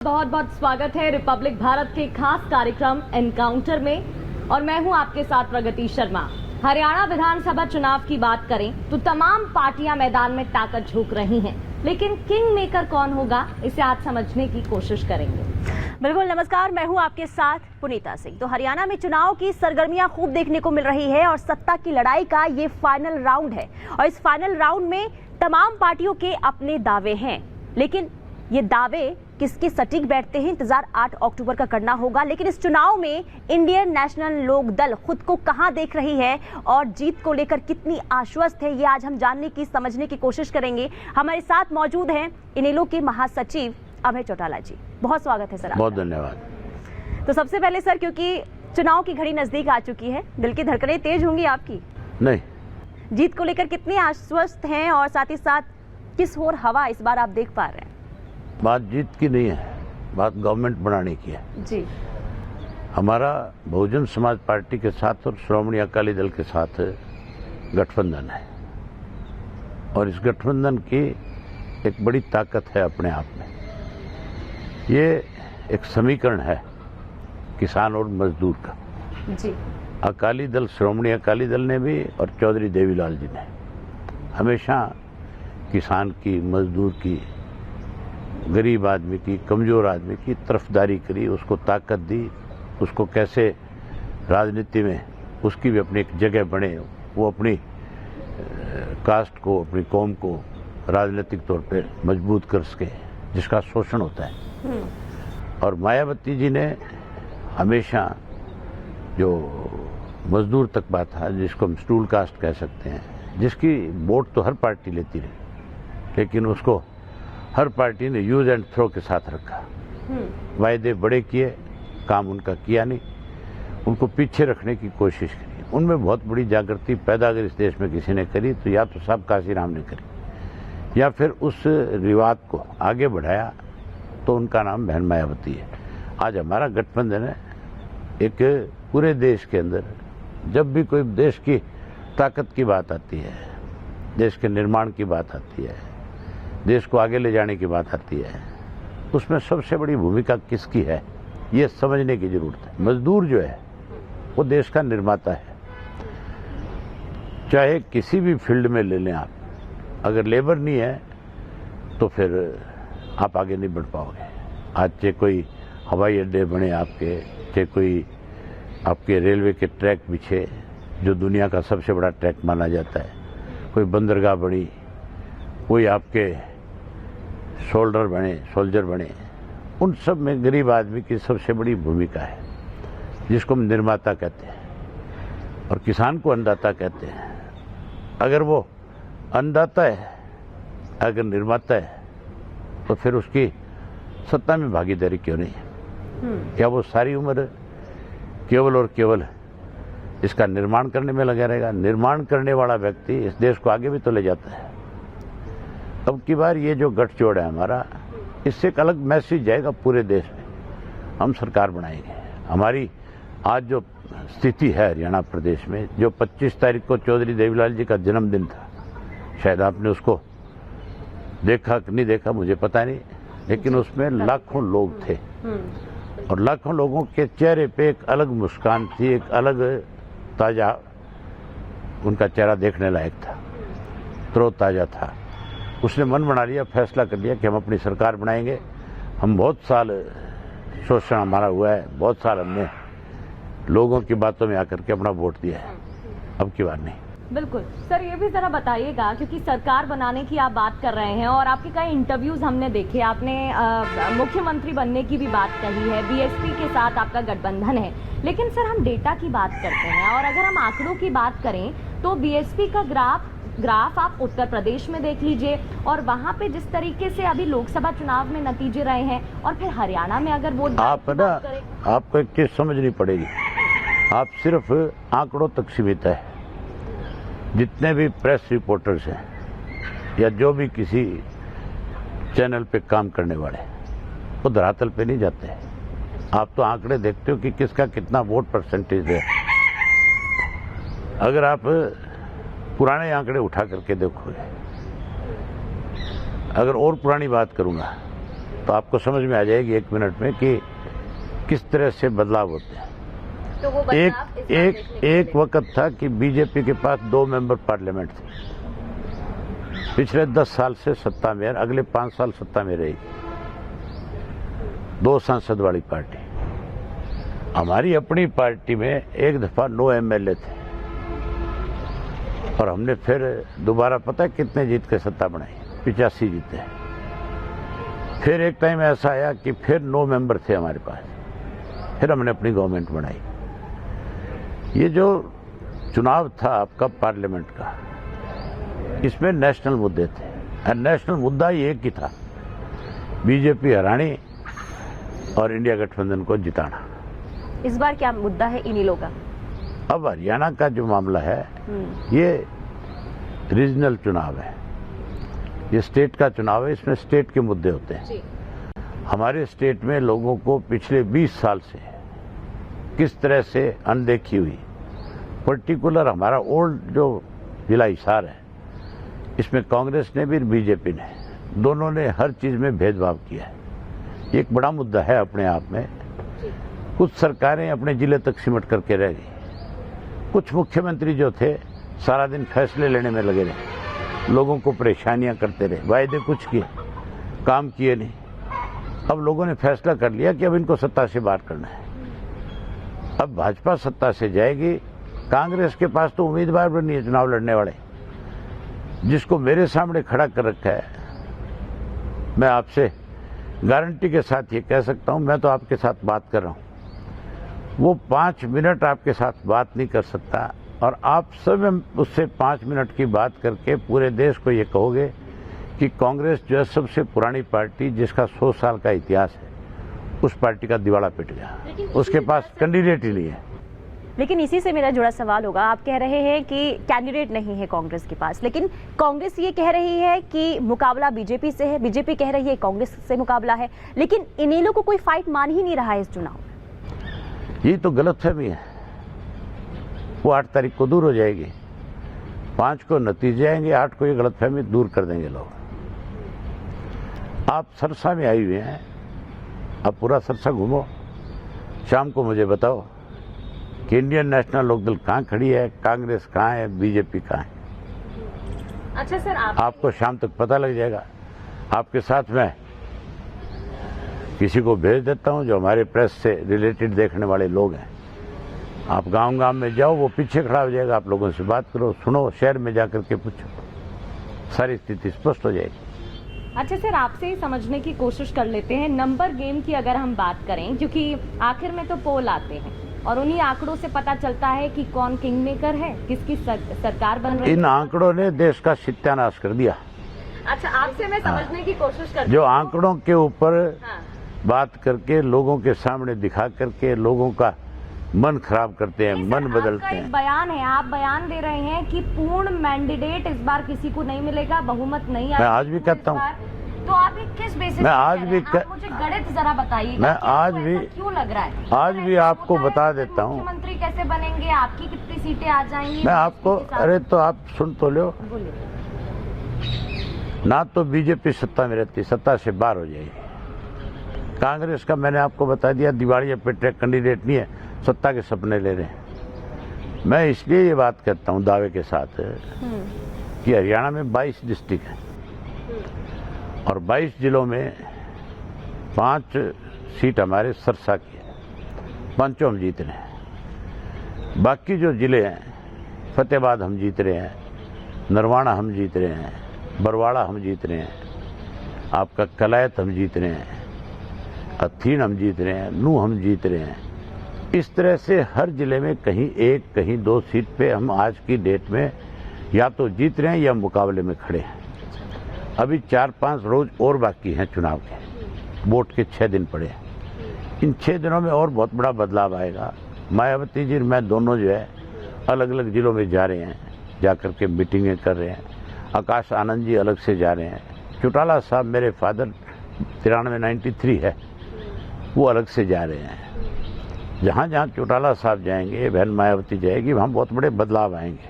बहुत बहुत स्वागत है रिपब्लिक भारत के खास कार्यक्रम एनकाउंटर में और मैं हूं आपके साथ प्रगति शर्मा। हरियाणा विधानसभा चुनाव की बात करें तो तमाम पार्टियां मैदान में ताकत झोंक रही हैं, लेकिन किंग मेकर कौन होगा इसे आज समझने की कोशिश करेंगे। बिल्कुल, नमस्कार, मैं हूं आपके साथ पुनीता सिंह। तो हरियाणा में चुनाव की सरगर्मियां खूब देखने को मिल रही है और सत्ता की लड़ाई का ये फाइनल राउंड है और इस फाइनल राउंड में तमाम पार्टियों के अपने दावे हैं, लेकिन ये दावे किसके सटीक बैठते हैं इंतजार 8 अक्टूबर का करना होगा। लेकिन इस चुनाव में इंडियन नेशनल लोक दल खुद को कहां देख रही है और जीत को लेकर कितनी आश्वस्त है, ये आज हम जानने की समझने की कोशिश करेंगे। हमारे साथ मौजूद हैं इनेलो के महासचिव अभय चौटाला जी। बहुत स्वागत है सर। बहुत धन्यवाद। तो सबसे पहले सर, क्योंकि चुनाव की घड़ी नजदीक आ चुकी है, दिल की धड़कनें तेज होंगी आपकी? नहीं। जीत को लेकर कितनी आश्वस्त हैं और साथ ही साथ किस ओर हवा इस बार आप देख पा रहे हैं? बात जीत की नहीं है, बात गवर्नमेंट बनाने की है जी। हमारा बहुजन समाज पार्टी के साथ और श्रोमणी अकाली दल के साथ गठबंधन है और इस गठबंधन की एक बड़ी ताकत है अपने आप में। ये एक समीकरण है किसान और मजदूर का। जी। अकाली दल, श्रोमणी अकाली दल ने भी और चौधरी देवीलाल जी ने हमेशा किसान की, मजदूर की, गरीब आदमी की, कमजोर आदमी की तरफदारी करी, उसको ताकत दी, उसको कैसे राजनीति में उसकी भी अपनी एक जगह बने, वो अपनी कास्ट को, अपनी कौम को राजनीतिक तौर पे मजबूत कर सके जिसका शोषण होता है। और मायावती जी ने हमेशा जो मजदूर तबका था, जिसको हम स्टूल कास्ट कह सकते हैं, जिसकी वोट तो हर पार्टी लेती रही, लेकिन उसको हर पार्टी ने यूज एंड थ्रो के साथ रखा। वायदे बड़े किए, काम उनका किया नहीं, उनको पीछे रखने की कोशिश करी। उनमें बहुत बड़ी जागृति पैदा अगर इस देश में किसी ने करी तो या तो साहब काशीराम ने करी या फिर उस रिवाज को आगे बढ़ाया तो उनका नाम बहन मायावती है। आज हमारा गठबंधन है। एक पूरे देश के अंदर जब भी कोई देश की ताकत की बात आती है, देश के निर्माण की बात आती है, देश को आगे ले जाने की बात आती है, उसमें सबसे बड़ी भूमिका किसकी है ये समझने की जरूरत है। मजदूर जो है वो देश का निर्माता है, चाहे किसी भी फील्ड में ले लें आप। अगर लेबर नहीं है तो फिर आप आगे नहीं बढ़ पाओगे। आज चाहे कोई हवाई अड्डे बने आपके, चाहे कोई आपके रेलवे के ट्रैक बिछे जो दुनिया का सबसे बड़ा ट्रैक माना जाता है, कोई बंदरगाह बनी, कोई आपके सोल्जर बने, उन सब में गरीब आदमी की सबसे बड़ी भूमिका है, जिसको हम निर्माता कहते हैं और किसान को अन्नदाता कहते हैं। अगर वो अन्नदाता है, अगर निर्माता है, तो फिर उसकी सत्ता में भागीदारी क्यों नहीं है? क्या वो सारी उम्र केवल और केवल इसका निर्माण करने में लगा रहेगा? निर्माण करने वाला व्यक्ति इस देश को आगे भी तो ले जाता है। अब की बार ये जो गठजोड़ है हमारा, इससे एक अलग मैसेज जाएगा पूरे देश में। हम सरकार बनाएंगे। हमारी आज जो स्थिति है हरियाणा प्रदेश में, जो 25 तारीख को चौधरी देवीलाल जी का जन्मदिन था, शायद आपने उसको देखा कि नहीं देखा मुझे पता नहीं, लेकिन उसमें लाखों लोग थे और लाखों लोगों के चेहरे पे एक अलग मुस्कान थी, एक अलग ताजा उनका चेहरा देखने लायक था, तरोताजा था। उसने मन बना लिया, फैसला कर लिया कि हम अपनी सरकार बनाएंगे। हम बहुत साल शोषण हमारा हुआ है, बहुत साल हमने लोगों की बातों में आकर के अपना वोट दिया है, अब की बार नहीं। बिल्कुल सर, ये भी जरा बताइएगा, क्योंकि सरकार बनाने की आप बात कर रहे हैं और आपके कई इंटरव्यूज हमने देखे, आपने मुख्यमंत्री बनने की भी बात कही है, बीएसपी के साथ आपका गठबंधन है। लेकिन सर, हम डेटा की बात करते हैं और अगर हम आंकड़ों की बात करें तो बीएसपी का ग्राफ आप उत्तर प्रदेश में देख लीजिए और वहां पे जिस तरीके से अभी लोकसभा चुनाव में नतीजे रहे हैं और फिर हरियाणा में अगर वो आपको एक चीज समझनी पड़ेगी, आप सिर्फ आंकड़ों तक सीमित है। जितने भी प्रेस रिपोर्टर्स हैं या जो भी किसी चैनल पे काम करने वाले, वो धरातल पे नहीं जाते हैं। आप तो आंकड़े देखते हो कि किसका कितना वोट परसेंटेज है। अगर आप पुराने आंकड़े उठा करके देखोगे, अगर और पुरानी बात करूंगा तो आपको समझ में आ जाएगी 1 मिनट में कि किस तरह से बदलाव होते हैं। तो वो बदलाव एक वक्त था कि बीजेपी के पास 2 मेंबर पार्लियामेंट थे। पिछले 10 साल से सत्ता में, अगले 5 साल सत्ता में रहेगी 2 सांसद वाली पार्टी। हमारी अपनी पार्टी में एक दफा 9 एमएलए थे और हमने फिर दोबारा पता है कितने जीत के सत्ता बनाई, 85 जीते। फिर एक टाइम ऐसा आया कि फिर 9 मेंबर थे हमारे पास, फिर हमने अपनी गवर्नमेंट बनाई। ये जो चुनाव था आपका पार्लियामेंट का, इसमें नेशनल मुद्दे थे और नेशनल मुद्दा ही एक ही था, बीजेपी हरानी और इंडिया गठबंधन को जिताना। इस बार क्या मुद्दा है इनेलो का? अब हरियाणा का जो मामला है ये रीजनल चुनाव है, ये स्टेट का चुनाव है, इसमें स्टेट के मुद्दे होते हैं। हमारे स्टेट में लोगों को पिछले 20 साल से किस तरह से अनदेखी हुई, पर्टिकुलर हमारा ओल्ड जो जिला हिसार है, इसमें कांग्रेस ने भी बीजेपी ने, दोनों ने हर चीज में भेदभाव किया है। ये एक बड़ा मुद्दा है अपने आप में। कुछ सरकारें अपने जिले तक सिमट करके रह गई, कुछ मुख्यमंत्री जो थे सारा दिन फैसले लेने में लगे रहे, लोगों को परेशानियां करते रहे, वायदे कुछ किए, काम किए नहीं। अब लोगों ने फैसला कर लिया कि अब इनको सत्ता से बाहर करना है। अब भाजपा सत्ता से जाएगी, कांग्रेस के पास तो उम्मीदवार भी नहीं है चुनाव लड़ने वाले, जिसको मेरे सामने खड़ा कर रखा है। मैं आपसे गारंटी के साथ ये कह सकता हूं, मैं तो आपके साथ बात कर रहा हूं, वो 5 मिनट आपके साथ बात नहीं कर सकता और आप सब उससे 5 मिनट की बात करके पूरे देश को ये कहोगे कि कांग्रेस जो है सबसे पुरानी पार्टी, जिसका 100 साल का इतिहास है, उस पार्टी का दिवाला पिट गया, उसके पास कैंडिडेट ही नहीं है। लेकिन इसी से मेरा जुड़ा सवाल होगा, आप कह रहे हैं कि कैंडिडेट नहीं है कांग्रेस के पास, लेकिन कांग्रेस ये कह रही है कि मुकाबला बीजेपी से है, बीजेपी कह रही है कांग्रेस से मुकाबला है, लेकिन इनेलो को कोई फाइट मान ही नहीं रहा है इस चुनाव में। ये तो गलतफहमी है, वो 8 तारीख को दूर हो जाएगी, 5 को नतीजे आएंगे, 8 को ये गलतफहमी दूर कर देंगे लोग। आप सरसा में आई हुए हैं, आप पूरा सरसा घूमो, शाम को मुझे बताओ कि इंडियन नेशनल लोकदल कहाँ खड़ी है, कांग्रेस कहाँ है, बीजेपी कहाँ है। अच्छा सर, आपको शाम तक पता लग जाएगा। आपके साथ मैं किसी को भेज देता हूं जो हमारे प्रेस से रिलेटेड देखने वाले लोग हैं। आप गांव-गांव में जाओ, वो पीछे खड़ा हो जाएगा, आप लोगों से बात करो, सुनो, शहर में जाकर के पूछो, सारी स्थिति स्पष्ट हो जाएगी। अच्छा सर, आपसे ही समझने की कोशिश कर लेते हैं, नंबर गेम की अगर हम बात करें, क्योंकि आखिर में तो पोल आते हैं और उन्हीं आंकड़ों से पता चलता है कि कौन किंग मेकर है, किसकी सरकार बन रही है। इन आंकड़ों ने देश का सत्यानाश कर दिया। अच्छा, आपसे मैं समझने की कोशिश करती हूं। जो आंकड़ों के ऊपर बात करके, लोगों के सामने दिखा करके लोगों का मन खराब करते हैं, मन बदलते हैं। एक बयान है, आप बयान दे रहे हैं कि पूर्ण मैंडेट इस बार किसी को नहीं मिलेगा, बहुमत नहीं आएगा। मैं आज भी कहता हूँ, तो आप ये किस बेसिस मैं आज भी मुझे गणित जरा बताइए, मैं आज भी क्यों लग रहा है? आज भी आपको बता देता हूँ, मुख्यमंत्री कैसे बनेंगे, आपकी कितनी सीटें आ जाएंगी? मैं आपको, अरे तो आप सुन तो लो, ना तो बीजेपी सत्ता में रहती, सत्ता से बाहर हो जाएगी। कांग्रेस का मैंने आपको बता दिया, दिवालिया पिट रहे, कैंडिडेट नहीं है, सत्ता के सपने ले रहे हैं। मैं इसलिए ये बात करता हूँ दावे के साथ कि हरियाणा में 22 डिस्ट्रिक्ट हैं और 22 जिलों में 5 सीट हमारे सरसा की है, 5 हम जीत रहे हैं। बाकी जो जिले हैं, फतेहाबाद हम जीत रहे हैं, नरवाना हम जीत रहे हैं, बरवाड़ा हम जीत रहे हैं, आपका कलायत हम जीत रहे हैं, अथीन हम जीत रहे हैं, नूह हम जीत रहे हैं। इस तरह से हर जिले में कहीं 1 कहीं 2 सीट पे हम आज की डेट में या तो जीत रहे हैं या मुकाबले में खड़े हैं। अभी 4-5 रोज और बाकी हैं चुनाव के, वोट के 6 दिन पड़े हैं। इन 6 दिनों में और बहुत बड़ा बदलाव आएगा। मायावती जी मैं दोनों जो है अलग अलग जिलों में जा रहे हैं, जाकर के मीटिंगें कर रहे हैं। आकाश आनंद जी अलग से जा रहे हैं। चौटाला साहब मेरे फादर 93 है, वो अलग से जा रहे हैं। जहाँ जहाँ चौटाला साहब जाएंगे, बहन मायावती जाएगी, वहाँ बहुत बड़े बदलाव आएंगे।